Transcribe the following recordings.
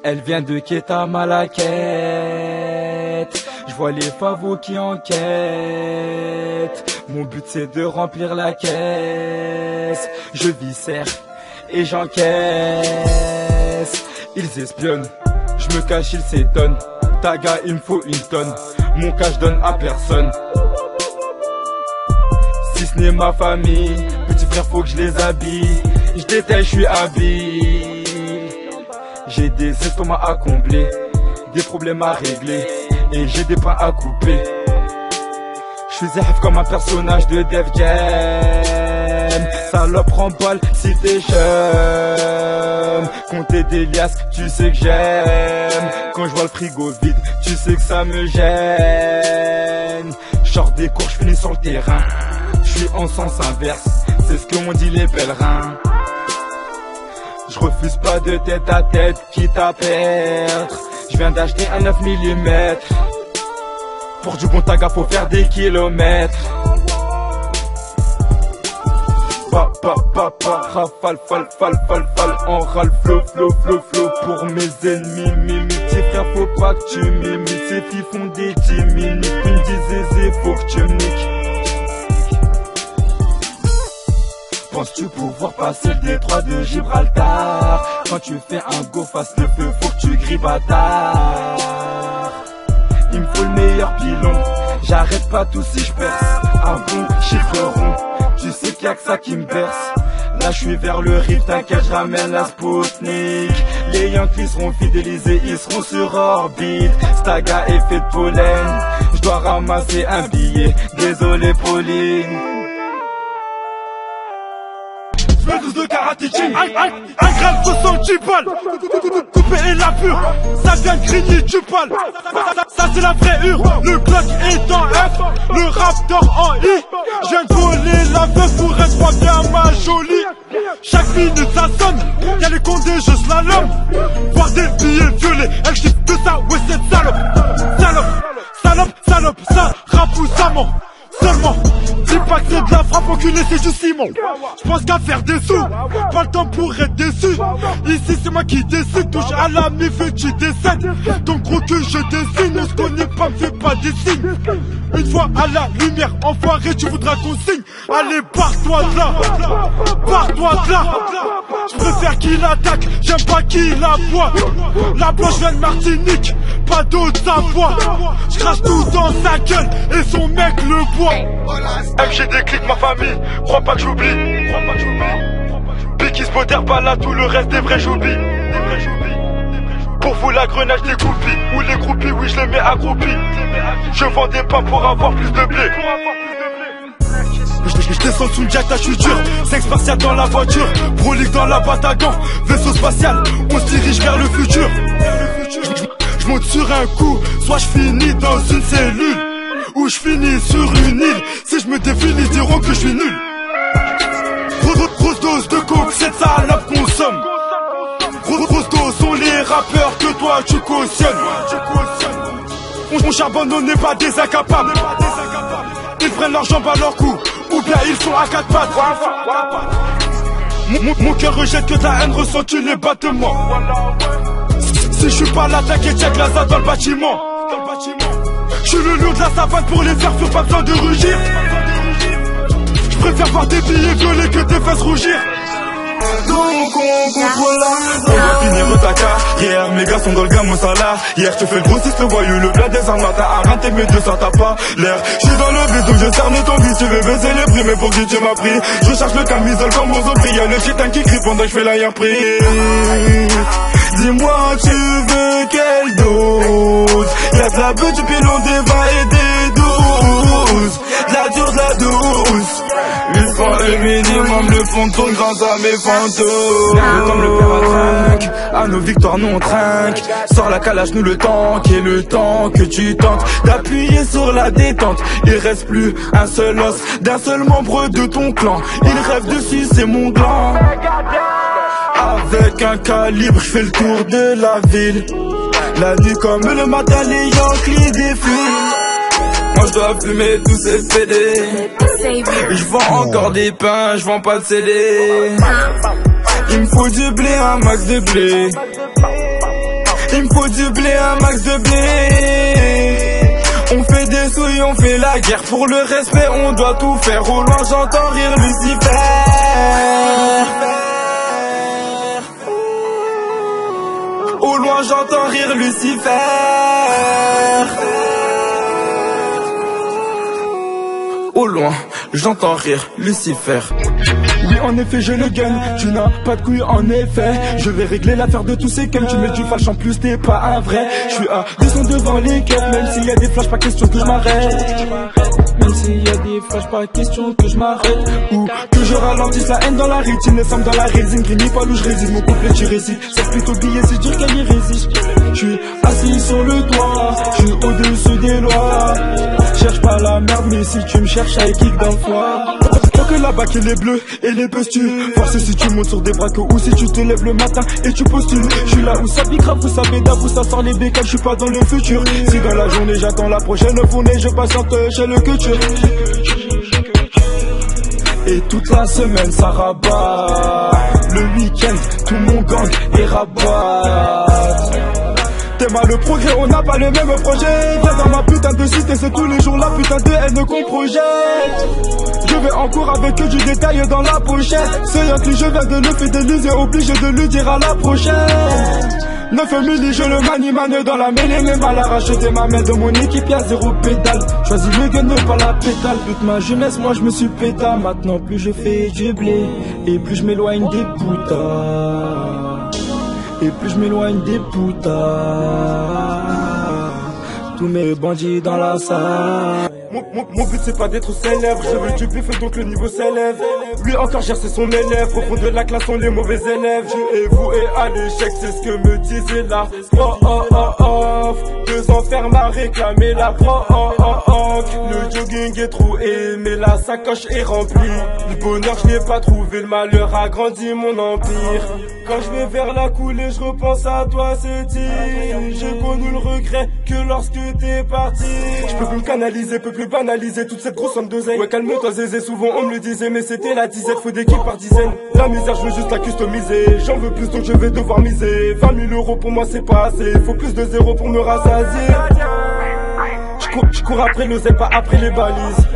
Elle vient de Keta Malaquette. Je vois les favos qui enquêtent. Mon but c'est de remplir la caisse. Je viscère et j'encaisse. Ils espionnent, je me cache, ils s'étonnent. Taga, il me faut une tonne. Mon cas je donne à personne. Si ce n'est ma famille, petit frère faut que je les habille. Je détaille, je suis habile. J'ai des estomacs à combler, des problèmes à régler, et j'ai des pains à couper. Je suis zéhaf comme un personnage de Def Jam. Salope remballe si t'es chum. Compter des liasses, tu sais que j'aime. Quand je vois le frigo vide, tu sais que ça me gêne. J'sors des cours, j'finis sur le terrain. J'suis en sens inverse, c'est ce que m'ont dit les pèlerins. Je refuse pas de tête à tête, quitte à perdre. Je viens d'acheter un 9 mm. Pour du bon taga faut faire des kilomètres. Pa pa pa pa, rafale, fal, on râle, flow. Pour mes ennemis, mimi, petit frère faut pas que tu m'imites. Ces filles font des timides, tu me dis zézé, faut que tu me niques. Penses-tu pouvoir passer le détroit de Gibraltar? Quand tu fais un go face le feu, faut que tu cries bâtard. Il me faut le meilleur pilon, j'arrête pas tout si je perce. Un bon chiffre rond, tu sais qu'il y a que ça qui me berce. Là je suis vers le rift, t'inquiète je ramène la Spoutnik. Les Yankees seront fidélisés, ils seront sur orbite. Staga effet de pollen, je dois ramasser un billet. Désolé Pauline. De karatéchi, un gramme 60 balles, coupé et la pure, ça vient de grigner du pal. Ça c'est la vraie hure, le Glock est en F, le Raptor en I. Je viens de voler la veuve pour être roi bien ma jolie. Chaque minute ça sonne, y'a les condés, je slalom. Voir des billets violets, elle kiffe que ça, ouais cette salope, ça rappe ou ça ment. Seulement, dis pas que c'est de la frappe, enculé c'est du ciment. J'pense qu'à faire des sous, pas le temps pour être déçu. Ici c'est moi qui décide, touche à la mif et tu décèdes. Ton gros que je dessine, on se connaît pas, me fais pas des signes. Une fois à la lumière, enfoiré tu voudras qu'on signe. Allez barre-toi de là, barre-toi de là. J'préfère qu'il attaque, j'aime pas qu'il aboie. La blanche vient de Martinique, pas d'eau de Savoie. J'crache tout dans sa gueule et son mec le boit. MG déclic ma famille, crois pas que j'oublie. Piquis modère pas là, tout le reste des vrais j'oublie. Pour vous la grenade des groupies, ou les groupies, oui je les mets accroupis. Je vends des pains pour avoir plus de blé. Je descends sous le jet, je suis dur. Sexe spatial dans la voiture, prolique dans la Batagan. Vaisseau spatial, on se dirige vers le futur. Je monte sur un coup, soit je finis dans une cellule, ou je finis sur une île. Si je me définis, ils diront que je suis nul. Grosse dose de coke, cette salope consomme. Grosse dose sont les rappeurs que toi tu cautionnes. On charbonne, on n'est pas des incapables. Ils prennent leurs jambes à leur cou, ou bien ils sont à quatre pattes. Mon cœur rejette que ta haine, ressens-tu les battements. Si je suis pas là, t'inquiète, check la ZAD dans le bâtiment. Je suis le lion de la savane, pour les faire faut pas besoin de rugir. Je préfère voir des billets violets que des fesses rougir. Donc on contrôle là. On va finir ta carrière, mes gars sont dans le gamme au salaire. Hier je te fais le grossiste, le voyou, le plat des armes, t'as arrêté tes médias, ça t'a pas l'air. J'suis dans le bus donc je cerne ton vie, tu veux baiser les prix, mais pour qui tu m'as pris. Je cherche le camisole comme mon prix, y'a le chitin qui crie pendant que je fais la prise. Dis-moi tu veux quelle dose? Y'a de la beuh, du pilon, des vins et des douces. De la dure, de la douce. Une fois le minimum, le fond tourne grâce à mes fantômes. Comme le père à trinque, à nos victoires nous on trinque. Sors la calage, nous le tank, et le temps que tu tentes d'appuyer sur la détente. Il reste plus un seul os d'un seul membre de ton clan. Il rêve dessus, c'est mon gland. Avec un calibre, je fais le tour de la ville. La nuit comme le matin, les Yankees défilent. Moi je dois fumer tous ces CD. Je vends encore des pains, je vends pas de CD. Il me faut du blé, un max de blé. Il me faut du blé, un max de blé. On fait des souilles, on fait la guerre. Pour le respect, on doit tout faire. Au loin, j'entends rire Lucifer. Au loin, j'entends rire Lucifer. Au loin, j'entends rire Lucifer. Oui, en effet, je le gagne. Tu n'as pas de couilles, en effet. Je vais régler l'affaire de tous ces cums. Tu mets du flash en plus, t'es pas un vrai. Je suis à 200 devant les keufs. Même s'il y a des flashs, pas question que je m'arrête. Même s'il y a des flashs, pas question que je m'arrête. Ou que je ralentisse la haine dans la rétine. Les femmes dans la résine, grigny pas où je réside. Mon couplet, tu récites. C'est plutôt billet, c'est dur qu'elle y résiste. Je suis assis sur le toit. Je suis au-dessus des lois. Cherche pas la merde, mais si tu me cherches, I kick dans le foie. Tant que la bac et les bleus et les postures. Force si tu montes sur des braques ou si tu te lèves le matin et tu postules. Je suis là où ça pique grave, où ça bédave, où ça sort les bécales. Je suis pas dans le futur. Si dans la journée j'attends la prochaine fournée, je patiente chez le culture. Et toute la semaine ça rabat. Le week-end tout mon gang est rabat. T'es mal le progrès, on n'a pas le même projet. Viens dans ma putain de cité, c'est tous les jours la putain de haine qu'on projette. Je vais en cours avec eux du détail dans la pochette. Ce Yankee, je viens de le fidéliser, obligé de lui dire à la prochaine. 9 milli, je le manie dans la mêlée. Même à l'arrache de ma main de mon équipe, y'a 0 pédale. Choisis le gun, pas la pétale. Toute ma jeunesse, moi je me suis péta. Maintenant plus je fais du blé et plus je m'éloigne des putas. Et plus je m'éloigne des putas. Tous mes bandits dans la salle. Mon but c'est pas d'être célèbre. Je veux du bif donc le niveau s'élève. Lui encore cherche son élève. Au fond de la classe sont les mauvais élèves. Je et vous et à l'échec, c'est ce que me disait la prof. 2 ans ferme à réclamer la prof. Le jogging est troué, mais la sacoche est remplie. Le bonheur je n'ai pas trouvé, le malheur a grandi mon empire. Quand je vais vers la coulée, je repense à toi, c'est dit. J'ai connu le regret que lorsque t'es parti. Je peux plus me canaliser, peux plus banaliser toute cette grosse somme d'oseille. Ouais, calme-toi Zézé, souvent on me le disait, mais c'était la disette, faut des kills par dizaines. La misère, je veux juste la customiser. J'en veux plus donc je vais devoir miser. 20 000 euros pour moi c'est pas assez, faut plus de zéro pour me rassasier. Je cours après l'oseille, pas après les balises.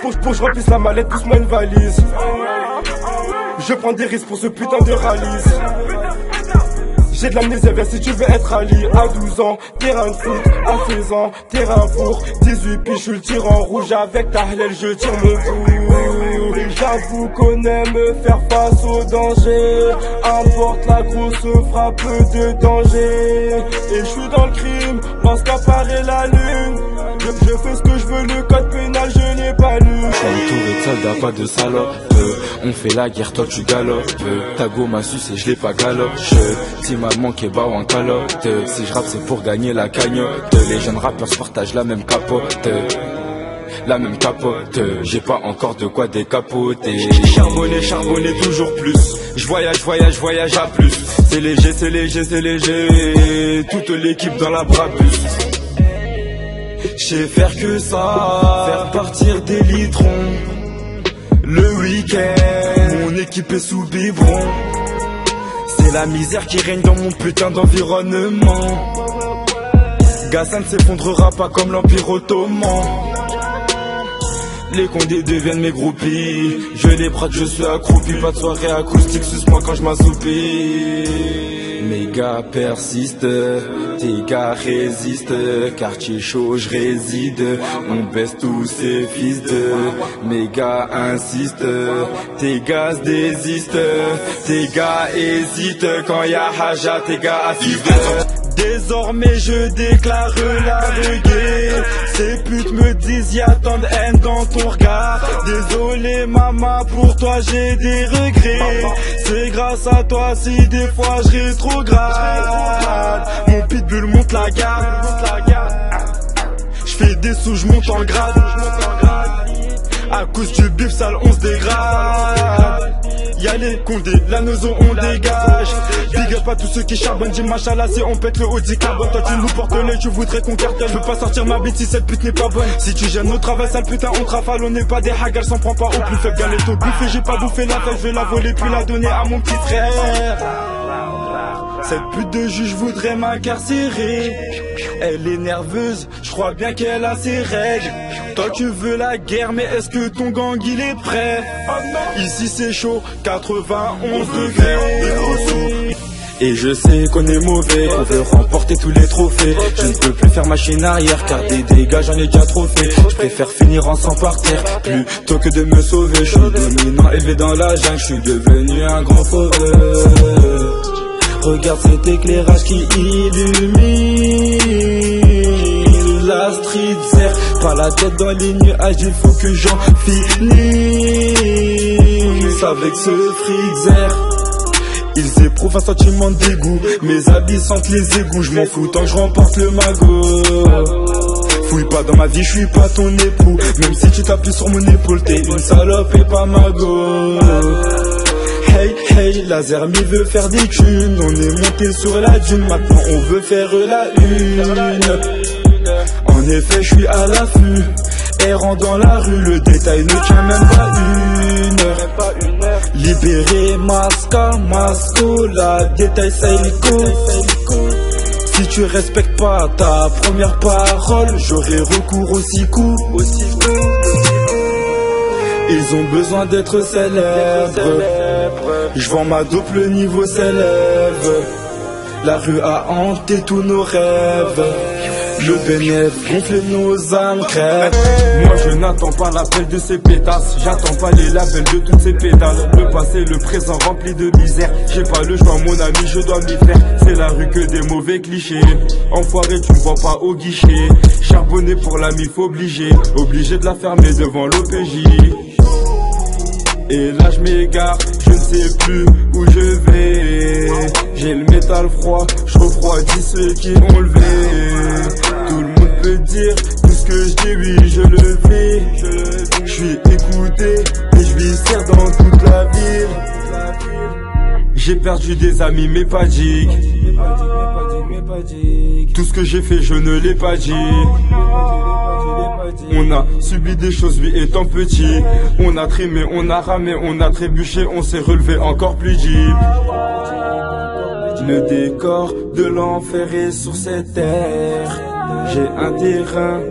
Pour que je remplisse la mallette, pousse-moi une valise. Je prends des risques pour ce putain de rallye. J'ai de l'amnésie, viens si tu veux être Ali. À 12 ans, terrain de foot. À 16 ans, terrain four. 18 piges, je suis le tyran rouge. Avec ta hlèle, je tire mon coup. Et j'avoue qu'on aime faire face au danger. Importe la grosse frappe de danger. Et je suis dans le crime, lorsqu'apparaît la lune. Je fais ce que je veux, le code pénal, je n'ai pas lu. Je suis entouré de soldats, pas de salopes. On fait la guerre, toi tu galopes. Ta go m'a sucé, je l'ai pas galope. Si m'a manqué, bah en calotte. Si je rappe, c'est pour gagner la cagnotte. Les jeunes rappeurs se partagent la même capote. La même capote, j'ai pas encore de quoi décapoter. Charbonné, toujours plus. Je voyage à plus. C'est léger. Toute l'équipe dans la brabus. J'sais faire que ça, faire partir des litrons. Le week-end, mon équipe est sous biberon. C'est la misère qui règne dans mon putain d'environnement. Gaza ne s'effondrera pas comme l'Empire ottoman. Les condés deviennent mes groupies. Je les brade, je suis accroupi. Pas de soirée acoustique, suce-moi quand je m'assoupis. Mes gars persistent, tes gars résistent. Quartier chaud, je réside. On baisse tous ces fils de. Mes gars insistent, tes gars se désistent. Tes gars hésitent. Quand y'a haja, tes gars assistent. Désormais je déclare la reggae. Ces putes me disent y'a tant de haine dans ton regard. Désolé maman, pour toi j'ai des regrets. C'est grâce à toi si des fois je rétrograde. Mon pitbull monte la garde. J'fais des sous, j'monte en grade. À cause du bif sale on se dégrade. Y'a les condés, la nozo on dégage. Big up à tous ceux qui charbonnent, dis machallah si on pète le haut du carbone. Toi tu nous portes l'œil, tu voudrais qu'on cartonne. Je peux pas sortir ma bête si cette pute n'est pas bonne. Si tu gênes nos travail sale putain on trafale. On n'est pas des hagas, s'en prend pas au plus faible. Galette au bouffé, j'ai pas bouffé la fête, je vais la voler puis la donner à mon petit frère. Cette pute de juge voudrait m'incarcérer. Elle est nerveuse, je crois bien qu'elle a ses règles. Toi tu veux la guerre, mais est-ce que ton gang il est prêt? Ici c'est chaud, 91 degrés. Et je sais qu'on est mauvais, on veut remporter tous les trophées. Je ne peux plus faire machine arrière, car des dégâts j'en ai déjà trop fait. Je préfère finir en sang par terre, plutôt que de me sauver. Je suis dominant, élevé dans la jungle, je suis devenu un grand sauveur. Regarde cet éclairage qui illumine la street zère. Pas la tête dans les nuages, il faut que j'en finisse avec ce freezer. Ils éprouvent un sentiment de dégoût, mes habits sentent les égouts. Je m'en fous tant que je remporte le magot. Fouille pas dans ma vie, je suis pas ton époux. Même si tu t'appuies sur mon épaule, t'es une salope et pas magot. Hey, hey, laser mi veut faire des thunes. On est monté sur la dune, maintenant on veut faire la une. En effet, je suis à l'affût, errant dans la rue, le détail ne tient même pas une heure. Libéré, masca, masco, la détail Seiko. Si tu respectes pas ta première parole, j'aurai recours aux 6 coups. Ils ont besoin d'être célèbres. Je vends ma dope, le niveau s'élève. La rue a hanté tous nos rêves. Le bénéf gonfle nos âmes crèvent. Moi je n'attends pas l'appel de ces pétasses, j'attends pas les labels de toutes ces pétales. Le passé, le présent rempli de misère. J'ai pas le choix mon ami, je dois m'y faire. C'est la rue que des mauvais clichés. Enfoiré, tu me vois pas au guichet. Charbonné pour la mif obligé de la fermer devant l'OPJ. Et là je m'égare, je ne sais plus où je vais. J'ai le métal froid, je refroidis ceux qui ont levé. Tout le monde peut dire tout ce que je dis, oui je le fais. Je suis écouté et je viscère dans toute la ville. J'ai perdu des amis mais pas dig. Tout ce que j'ai fait je ne l'ai pas dit. On a subi des choses lui étant petit. On a trimé, on a ramé, on a trébuché, on s'est relevé encore plus deep. Le décor de l'enfer est sur cette terre. J'ai un terrain,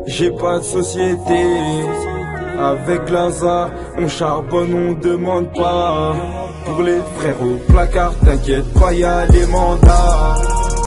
j'ai pas de société. Avec Glaza, on charbonne, on demande pas. Pour les frères au placard, t'inquiète pas, y'a les mandats.